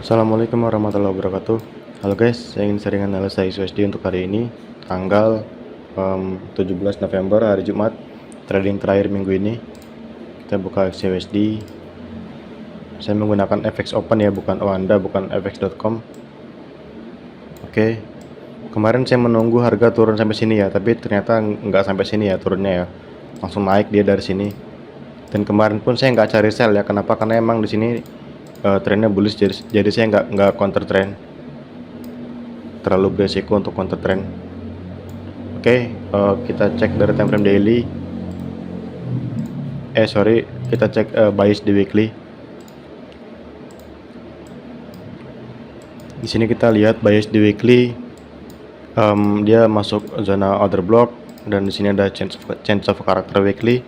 Assalamualaikum warahmatullahi wabarakatuh. Halo guys, saya ingin sharing analisa USD untuk hari ini tanggal 17 November hari Jumat, trading terakhir minggu ini. Kita buka USD. Saya menggunakan FX Open ya, bukan Oanda, bukan fx.com. Oke. Kemarin saya menunggu harga turun sampai sini ya, tapi ternyata nggak sampai sini ya turunnya ya. Langsung naik dia dari sini. Dan kemarin pun saya nggak cari sell ya. Kenapa? Karena emang di sini trennya bullish, jadi saya nggak counter trend, terlalu beresiko untuk counter trend. Oke, kita cek dari time frame daily. Kita cek bias di weekly. Di sini kita lihat bias di weekly, dia masuk zona order block, dan di sini ada change of character weekly.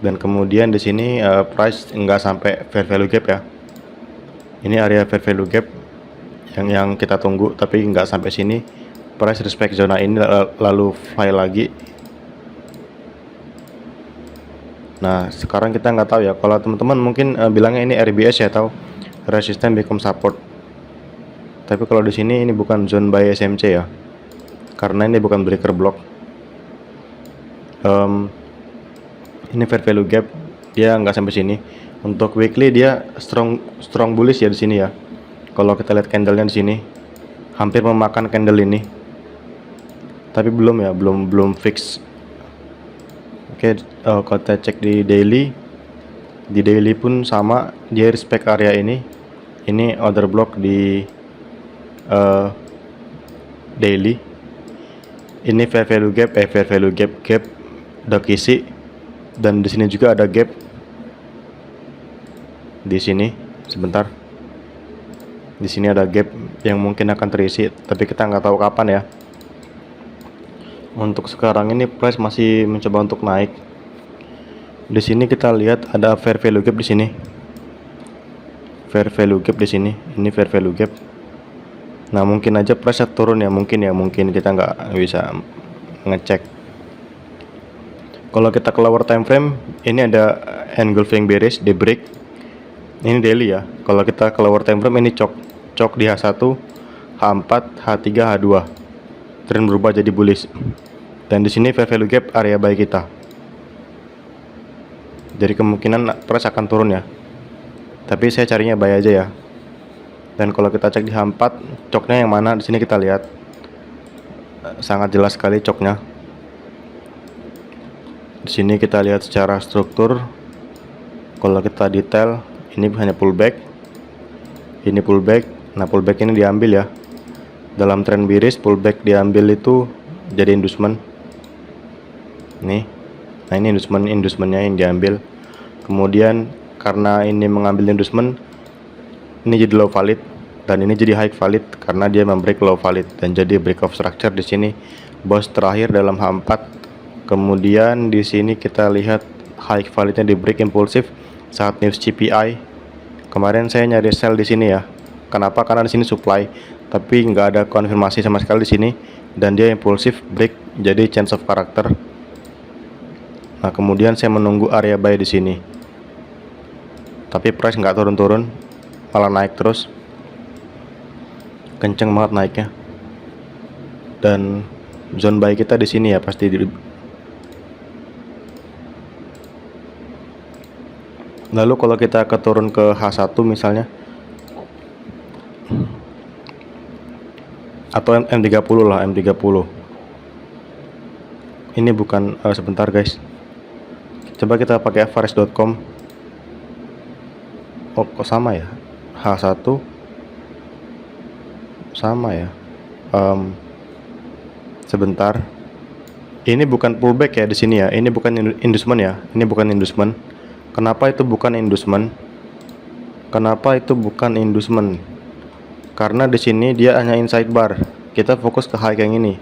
Dan kemudian di sini price nggak sampai fair value gap ya. Ini area fair value gap yang kita tunggu, tapi nggak sampai sini. Price respect zona ini lalu fly lagi. Nah, sekarang kita nggak tahu ya. Kalau teman-teman mungkin bilangnya ini RBS ya, atau resistance become support. Tapi kalau di sini ini bukan zone buy SMC ya, karena ini bukan breaker block. Ini fair value gap, dia nggak sampai sini. Untuk weekly dia strong bullish ya di sini ya. Kalau kita lihat candlenya di sini, hampir memakan candle ini. Tapi belum ya, belum fix. Oke, kalau kita cek di daily pun sama, dia respect area ini. Ini order block di daily. Ini fair value gap udah kisi, dan di sini juga ada gap. Di sini sebentar, di sini ada gap yang mungkin akan terisi, tapi kita nggak tahu kapan ya. Untuk sekarang ini price masih mencoba untuk naik. Di sini kita lihat ada fair value gap di sini. Fair value gap di sini. Ini fair value gap. Nah, mungkin aja price turun ya, mungkin kita nggak bisa ngecek. Kalau kita ke lower time frame, ini ada engulfing bearish di break. Ini daily ya. Kalau kita ke lower time frame, ini cok di H1, H4, H3, H2. Tren berubah jadi bullish. Dan di sini fair value gap area buy kita. Jadi kemungkinan price akan turun ya. Tapi saya carinya buy aja ya. Dan kalau kita cek di H4, coknya yang mana? Di sini kita lihat sangat jelas sekali coknya. Di sini kita lihat secara struktur. Kalau kita detail, ini hanya pullback. Ini pullback. Nah, pullback ini diambil ya. Dalam tren bearish, pullback diambil itu jadi inducement. Nih. Nah, ini inducementnya yang diambil. Kemudian karena ini mengambil inducement, ini jadi low valid, dan ini jadi high valid karena dia membreak low valid dan jadi break of structure di sini. Bos terakhir dalam H4. Kemudian di sini kita lihat high validnya di break impulsif saat news CPI. Kemarin saya nyari sell di sini ya. Kenapa? Karena di sini supply, tapi nggak ada konfirmasi sama sekali di sini, dan dia impulsif break jadi change of character. Nah, kemudian saya menunggu area buy di sini. Tapi price nggak turun-turun, malah naik terus. Kenceng banget naiknya. Dan zone buy kita di sini ya pasti. Lalu kalau kita turun ke H1 misalnya, atau M30 lah, M30. Ini bukan sebentar guys. Coba kita pakai avarex.com. Oh, kok sama ya? H1 sama ya. Sebentar. Ini bukan pullback ya di sini ya. Ini bukan inducement ya. Ini bukan inducement. Kenapa itu bukan inducement? Karena di sini dia hanya inside bar. Kita fokus ke high yang ini,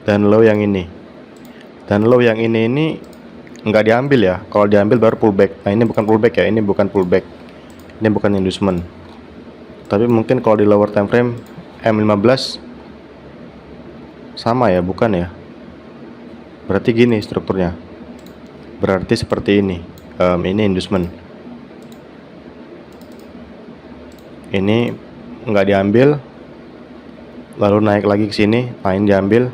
dan low yang ini. Dan low yang ini nggak diambil ya. Kalau diambil baru pullback. Nah, ini bukan pullback ya. Ini bukan pullback. Ini bukan inducement. Tapi mungkin kalau di lower time frame M15 sama ya, bukan ya? Berarti gini strukturnya. Berarti seperti ini. Ini inducement. Ini nggak diambil, lalu naik lagi ke sini. Nah, ini diambil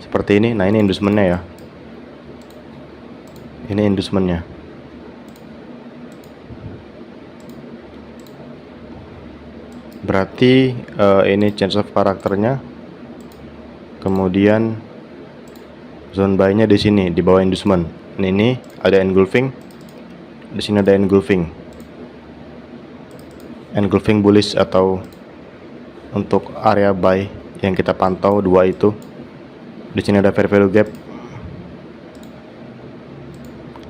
seperti ini. Nah, ini inducementnya ya. Ini inducementnya. Berarti ini change of karakternya. Kemudian zone buy-nya di sini di bawah inducement. Ini ada engulfing. Di sini ada engulfing. Engulfing bullish atau untuk area buy yang kita pantau dua itu. Di sini ada fair value gap.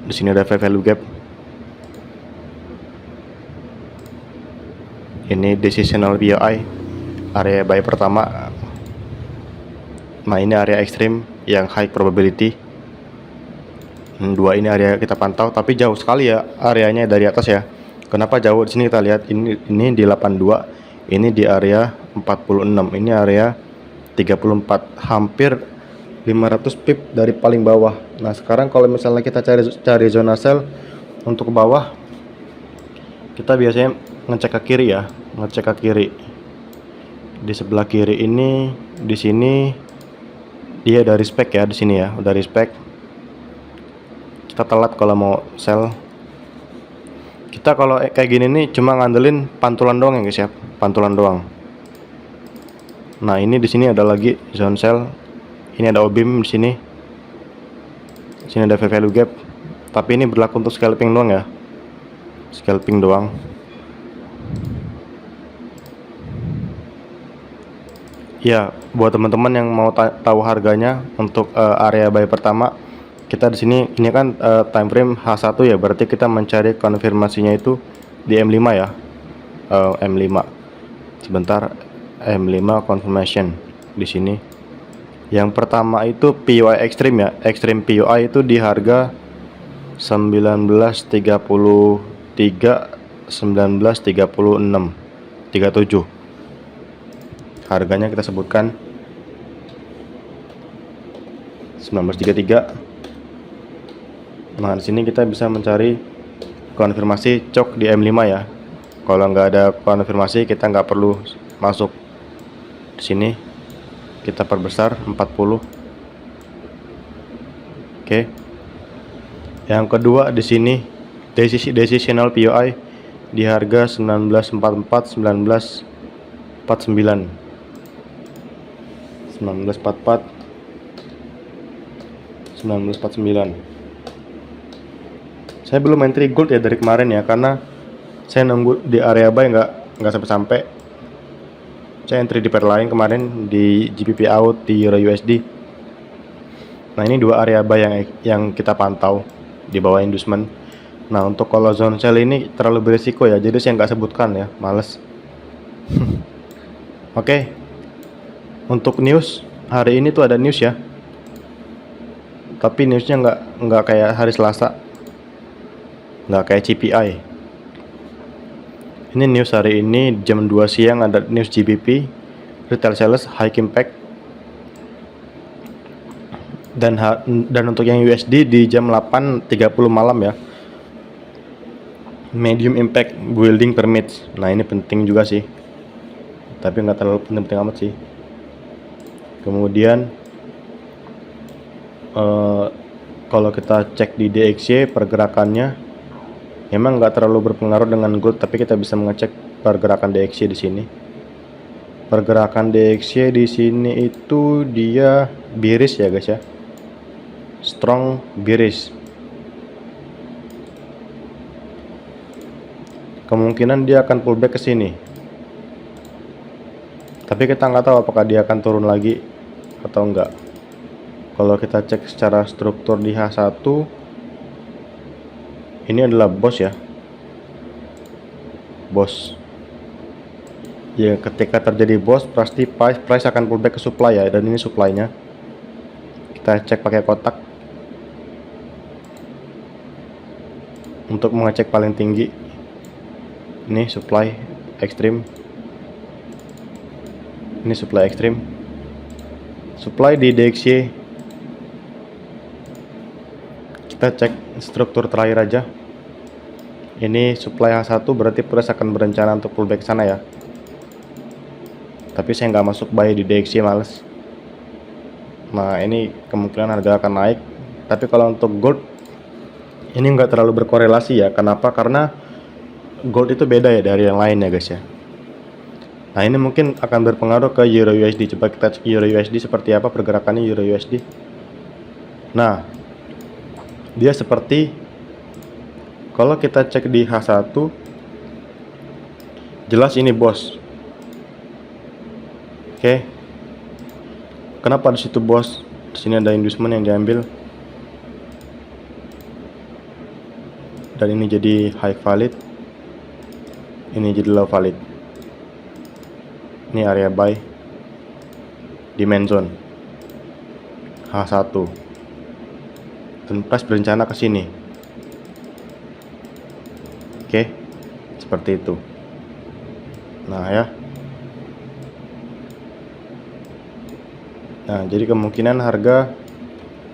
Di sini ada fair value gap. Ini decisional POI, area buy pertama. Nah, ini area ekstrim yang high probability. Dua ini area kita pantau, tapi jauh sekali ya areanya dari atas ya. Kenapa jauh? Di sini kita lihat ini di 82, ini di area 46, ini area 34, hampir 500 pip dari paling bawah. Nah, sekarang kalau misalnya kita cari zona sell untuk ke bawah, kita biasanya ngecek ke kiri ya, ngecek ke kiri. Di sebelah kiri ini, di sini dia ada respect ya, di sini ya, udah respect. Kita telat kalau mau sell. Kita kalau kayak gini nih cuma ngandelin pantulan doang ya guys ya, pantulan doang. Nah, ini di sini ada lagi zone sell. Ini ada OBIM di sini. Di sini ada fair value gap. Tapi ini berlaku untuk scalping doang ya. Scalping doang. Ya, buat teman-teman yang mau tahu harganya untuk area buy pertama, kita di sini ini kan time frame H1 ya, berarti kita mencari konfirmasinya itu di M5 ya. M5. Sebentar, M5 confirmation di sini. Yang pertama itu POI ekstrim ya. Ekstrim POI itu di harga 1933 1936 37. Harganya kita sebutkan 1933. Nah, di sini kita bisa mencari konfirmasi cok di M5 ya. Kalau nggak ada konfirmasi, kita nggak perlu masuk di sini. Kita perbesar 40. Oke. Yang kedua di sini decisional POI di harga 1944 1949. 1944 1949. Saya belum entry gold ya dari kemarin ya, karena saya nunggu di area buy nggak sampai. Saya entry di pair lain kemarin di GBP out di Euro USD. Nah, ini dua area buy yang kita pantau di bawah inducement. Nah, untuk kalau zone sell ini terlalu berisiko ya, jadi saya nggak sebutkan ya, males. Oke. Untuk news hari ini tuh ada news ya, tapi newsnya nggak kayak hari Selasa, nggak kayak CPI. Ini news hari ini jam 2 siang ada news GBP retail sales high impact, dan untuk yang USD di jam 8.30 malam ya, medium impact building permits. Nah, ini penting juga sih, tapi nggak terlalu penting amat sih. Kemudian kalau kita cek di DXY pergerakannya memang nggak terlalu berpengaruh dengan gold, tapi kita bisa mengecek pergerakan DXY di sini. Pergerakan DXY di sini itu dia bearish ya guys ya, strong bearish. Kemungkinan dia akan pullback ke sini, tapi kita nggak tahu apakah dia akan turun lagi atau enggak. Kalau kita cek secara struktur di H1, ini adalah bos ya, bos ya. Ketika terjadi bos, pasti price akan pullback ke supply ya, dan ini supply-nya. Kita cek pakai kotak untuk mengecek paling tinggi. Ini supply ekstrim, ini supply ekstrim. Supply di DXY kita cek struktur terakhir aja. Ini supply H1 berarti price akan berencana untuk pullback sana ya. Tapi saya nggak masuk buy di DXY, males. Nah, ini kemungkinan harga akan naik. Tapi kalau untuk gold, ini nggak terlalu berkorelasi ya. Kenapa? Karena gold itu beda ya dari yang lain ya guys ya. Nah, ini mungkin akan berpengaruh ke Euro USD. Coba kita cek Euro USD seperti apa pergerakannya Euro USD. Nah, dia seperti, kalau kita cek di H1, jelas ini bos. Oke. Kenapa di situ bos? Di sini ada inducement yang diambil. Dan ini jadi high valid. Ini jadi low valid. Ini area buy. Demand zone. H1. Dan price berencana ke sini. Oke. Seperti itu. Nah ya. Nah, jadi kemungkinan harga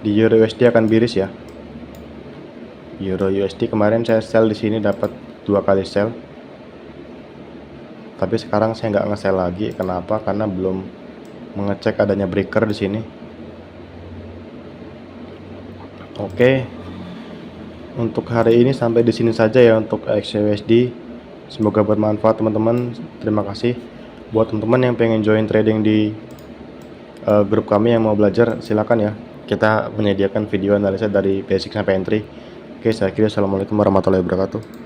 di Euro USD akan biris ya. Euro USD kemarin saya sell di sini dapat 2 kali sell. Tapi sekarang saya nggak nge-sell lagi. Kenapa? Karena belum mengecek adanya breaker di sini. Oke. Untuk hari ini sampai di sini saja ya untuk XUSD. Semoga bermanfaat teman-teman. Terima kasih. Buat teman-teman yang pengen join trading di grup kami yang mau belajar, silakan ya. Kita menyediakan video analisa dari basic sampai entry. Oke, saya kira assalamualaikum warahmatullahi wabarakatuh.